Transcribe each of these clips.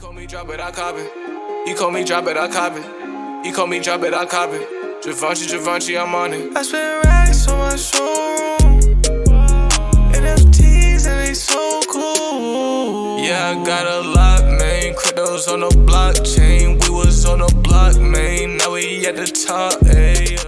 Ecomi drop it, I cop it. Ecomi drop it, I cop it. Ecomi drop it, I cop it. Givenchy, I'm on it. I spend racks on my showroom. NFTs and they so cool. Yeah, I got a lot, man. Cryptos on the blockchain. We was on the block, man. Now we at the top, ayy.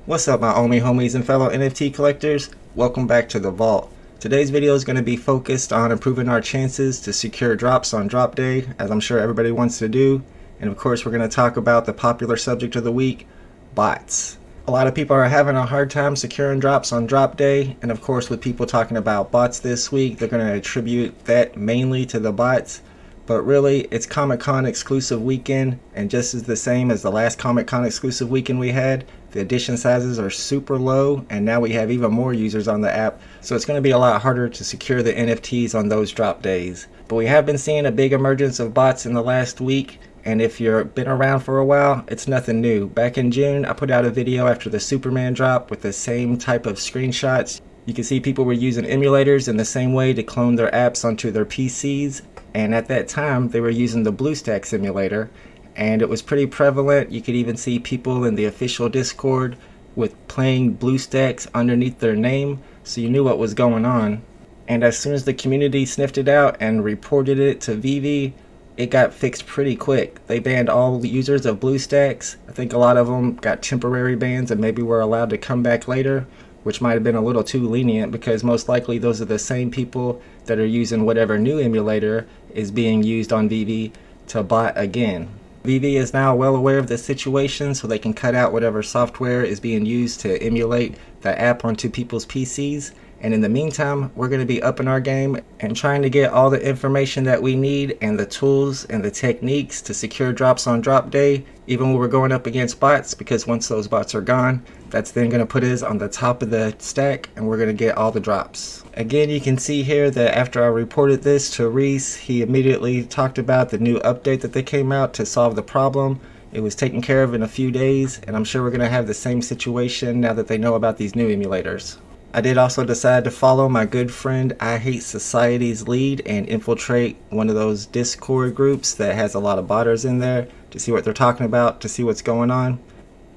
What's up, my Omi homies and fellow NFT collectors? Welcome back to the Vault. Today's video is going to be focused on improving our chances to secure drops on drop day, as I'm sure everybody wants to do. And of course, we're going to talk about the popular subject of the week, bots. A lot of people are having a hard time securing drops on drop day, and of course, with people talking about bots this week, they're going to attribute that mainly to the bots. But really, it's Comic-Con exclusive weekend, and just as the same as the last Comic-Con exclusive weekend we had, the edition sizes are super low, and now we have even more users on the app, so it's going to be a lot harder to secure the NFTs on those drop days. But we have been seeing a big emergence of bots in the last week, and if you've been around for a while, it's nothing new. Back in June, I put out a video after the Superman drop with the same type of screenshots. You can see people were using emulators in the same way to clone their apps onto their PCs, and at that time, they were using the BlueStack simulator, and it was pretty prevalent. You could even see people in the official Discord with playing BlueStacks underneath their name, so you knew what was going on. And as soon as the community sniffed it out and reported it to VeVe, it got fixed pretty quick. They banned all users of BlueStacks. I think a lot of them got temporary bans and maybe were allowed to come back later, which might have been a little too lenient because most likely those are the same people that are using whatever new emulator is being used on VeVe to bot again. VeVe is now well aware of the situation, so they can cut out whatever software is being used to emulate the app onto people's PCs. And in the meantime, we're going to be upping our game and trying to get all the information that we need and the tools and the techniques to secure drops on drop day, even when we're going up against bots, because once those bots are gone, that's then going to put us on the top of the stack and we're going to get all the drops. Again, you can see here that after I reported this to Reese, he immediately talked about the new update that they came out to solve the problem. It was taken care of in a few days, and I'm sure we're going to have the same situation now that they know about these new emulators. I did also decide to follow my good friend I Hate Society's lead and infiltrate one of those Discord groups that has a lot of botters in there to see what they're talking about, to see what's going on.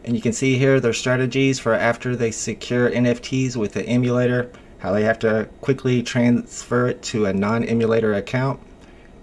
And you can see here their strategies for after they secure NFTs with the emulator, how they have to quickly transfer it to a non-emulator account.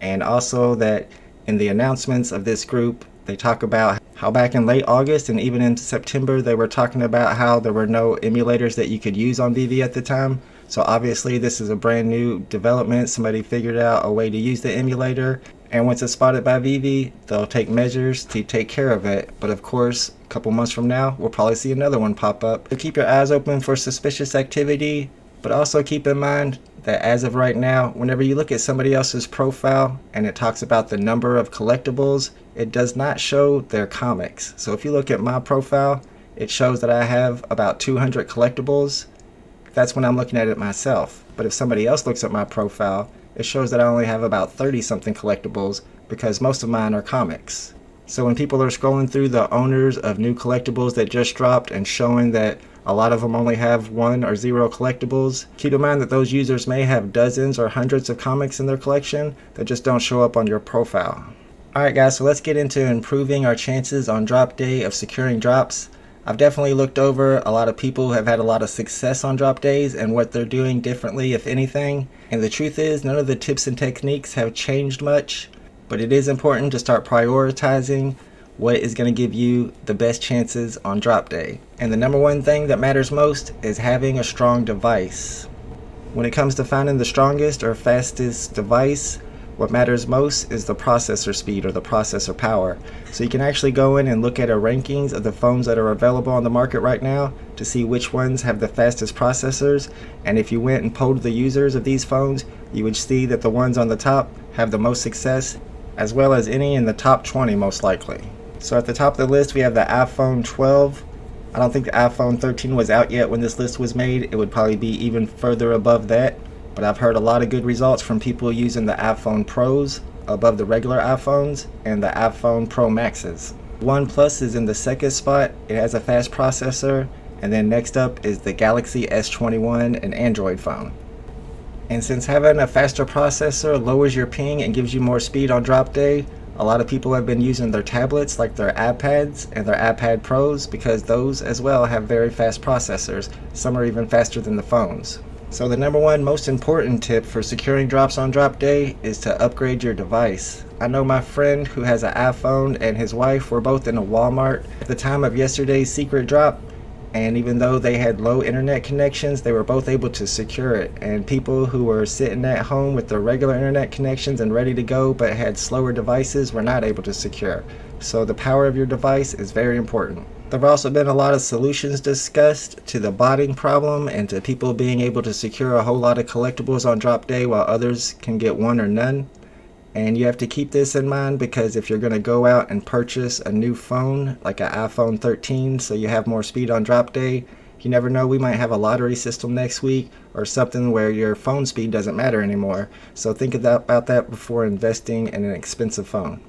And also that in the announcements of this group, they talk about how back in late August and even into September, they were talking about how there were no emulators that you could use on VeVe at the time. So obviously this is a brand new development. Somebody figured out a way to use the emulator. And once it's spotted by VeVe, they'll take measures to take care of it. But of course, a couple months from now, we'll probably see another one pop up. So keep your eyes open for suspicious activity, but also keep in mind that as of right now, whenever you look at somebody else's profile and it talks about the number of collectibles, it does not show their comics. So if you look at my profile, it shows that I have about 200 collectibles. That's when I'm looking at it myself. But if somebody else looks at my profile, it shows that I only have about 30 something collectibles because most of mine are comics. So when people are scrolling through the owners of new collectibles that just dropped and showing that a lot of them only have 1 or 0 collectibles, keep in mind that those users may have dozens or hundreds of comics in their collection that just don't show up on your profile. Alright guys, so let's get into improving our chances on drop day of securing drops. I've definitely looked over a lot of people who have had a lot of success on drop days and what they're doing differently, if anything. And the truth is, none of the tips and techniques have changed much, but it is important to start prioritizing what is going to give you the best chances on drop day. And the number one thing that matters most is having a strong device. When it comes to finding the strongest or fastest device, what matters most is the processor speed or the processor power. So you can actually go in and look at a rankings of the phones that are available on the market right now to see which ones have the fastest processors. And if you went and polled the users of these phones, you would see that the ones on the top have the most success, as well as any in the top 20 most likely. So at the top of the list, we have the iPhone 12. I don't think the iPhone 13 was out yet when this list was made. It would probably be even further above that. But I've heard a lot of good results from people using the iPhone Pros above the regular iPhones and the iPhone Pro Maxes. OnePlus is in the second spot. It has a fast processor. And then next up is the Galaxy S21, an Android phone. And since having a faster processor lowers your ping and gives you more speed on drop day, a lot of people have been using their tablets like their iPads and their iPad Pros because those as well have very fast processors. Some are even faster than the phones. So the number one most important tip for securing drops on drop day is to upgrade your device. I know my friend who has an iPhone and his wife were both in a Walmart at the time of yesterday's secret drop, and even though they had low internet connections, they were both able to secure it. And people who were sitting at home with their regular internet connections and ready to go but had slower devices were not able to secure. So the power of your device is very important. There have also been a lot of solutions discussed to the botting problem and to people being able to secure a whole lot of collectibles on drop day while others can get one or none. And you have to keep this in mind because if you're going to go out and purchase a new phone, like an iPhone 13, so you have more speed on drop day, you never know, we might have a lottery system next week or something where your phone speed doesn't matter anymore. So think about that before investing in an expensive phone.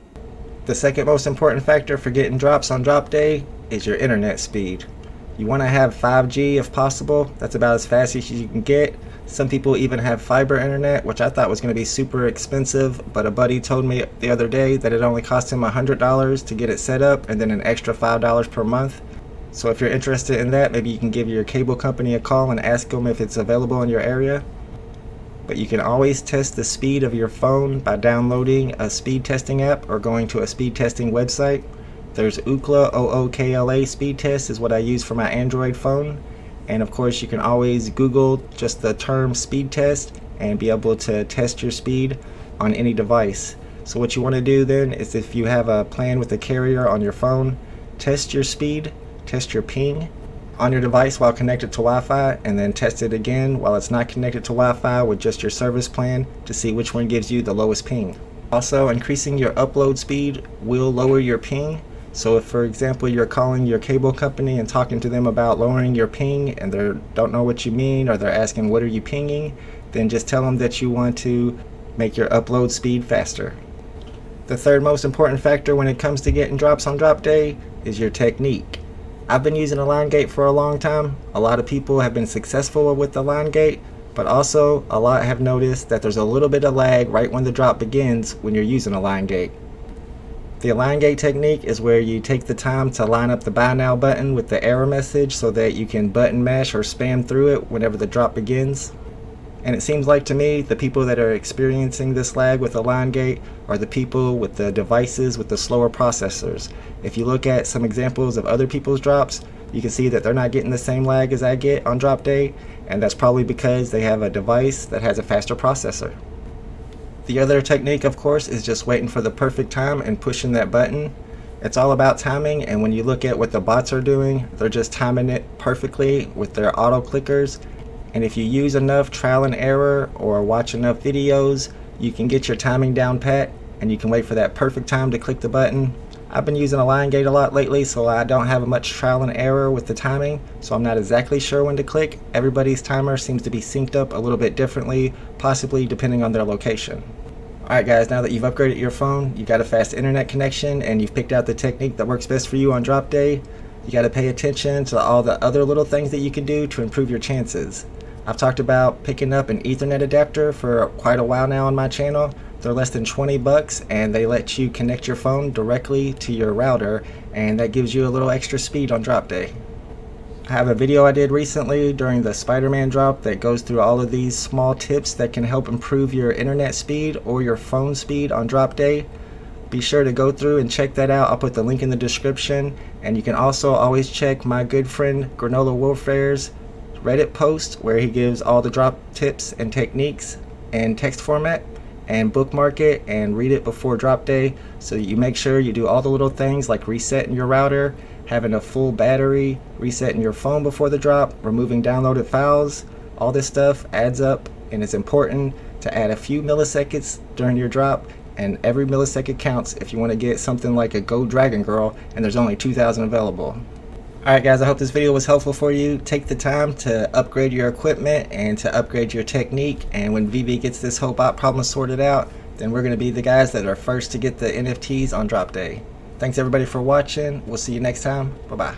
The second most important factor for getting drops on drop day is your internet speed. You want to have 5G if possible. That's about as fast as you can get. Some people even have fiber internet, which I thought was going to be super expensive, but a buddy told me the other day that it only cost him $100 to get it set up and then an extra $5 per month. So if you're interested in that, maybe you can give your cable company a call and ask them if it's available in your area. But you can always test the speed of your phone by downloading a speed testing app or going to a speed testing website. There's Ookla, OOKLA speed test is what I use for my Android phone. And of course you can always Google just the term speed test and be able to test your speed on any device. So what you want to do then is, if you have a plan with a carrier on your phone, test your speed, test your ping on your device while connected to Wi-Fi, and then test it again while it's not connected to Wi-Fi with just your service plan to see which one gives you the lowest ping. Also, increasing your upload speed will lower your ping. So if, for example, you're calling your cable company and talking to them about lowering your ping and they don't know what you mean, or they're asking what are you pinging, then just tell them that you want to make your upload speed faster. The third most important factor when it comes to getting drops on drop day is your technique. I've been using a line gate for a long time. A lot of people have been successful with the line gate, but also a lot have noticed that there's a little bit of lag right when the drop begins when you're using a line gate. The line gate technique is where you take the time to line up the buy now button with the error message so that you can button mash or spam through it whenever the drop begins. And it seems like to me the people that are experiencing this lag with the line gate are the people with the devices with the slower processors. If you look at some examples of other people's drops, you can see that they're not getting the same lag as I get on drop day, and that's probably because they have a device that has a faster processor. The other technique, of course, is just waiting for the perfect time and pushing that button. It's all about timing, and when you look at what the bots are doing, they're just timing it perfectly with their auto clickers. And if you use enough trial and error or watch enough videos, you can get your timing down pat and you can wait for that perfect time to click the button. I've been using a line gate a lot lately, so I don't have much trial and error with the timing, so I'm not exactly sure when to click. Everybody's timer seems to be synced up a little bit differently, possibly depending on their location. Alright guys, now that you've upgraded your phone, you got a fast internet connection, and you've picked out the technique that works best for you on drop day, you got to pay attention to all the other little things that you can do to improve your chances. I've talked about picking up an Ethernet adapter for quite a while now on my channel. They're less than $20 and they let you connect your phone directly to your router, and that gives you a little extra speed on drop day. I have a video I did recently during the Spider-Man drop that goes through all of these small tips that can help improve your internet speed or your phone speed on drop day. Be sure to go through and check that out. I'll put the link in the description, and you can also always check my good friend Granola Warfare's Reddit post where he gives all the drop tips and techniques in text format, and bookmark it and read it before drop day so you make sure you do all the little things like resetting your router, having a full battery, resetting your phone before the drop, removing downloaded files. All this stuff adds up, and it's important to add a few milliseconds during your drop, and every millisecond counts if you want to get something like a Go Dragon Girl, and there's only 2,000 available. Alright guys, I hope this video was helpful for you. Take the time to upgrade your equipment and to upgrade your technique, and when VeVe gets this whole bot problem sorted out, then we're going to be the guys that are first to get the NFTs on drop day. Thanks everybody for watching. We'll see you next time. Bye bye.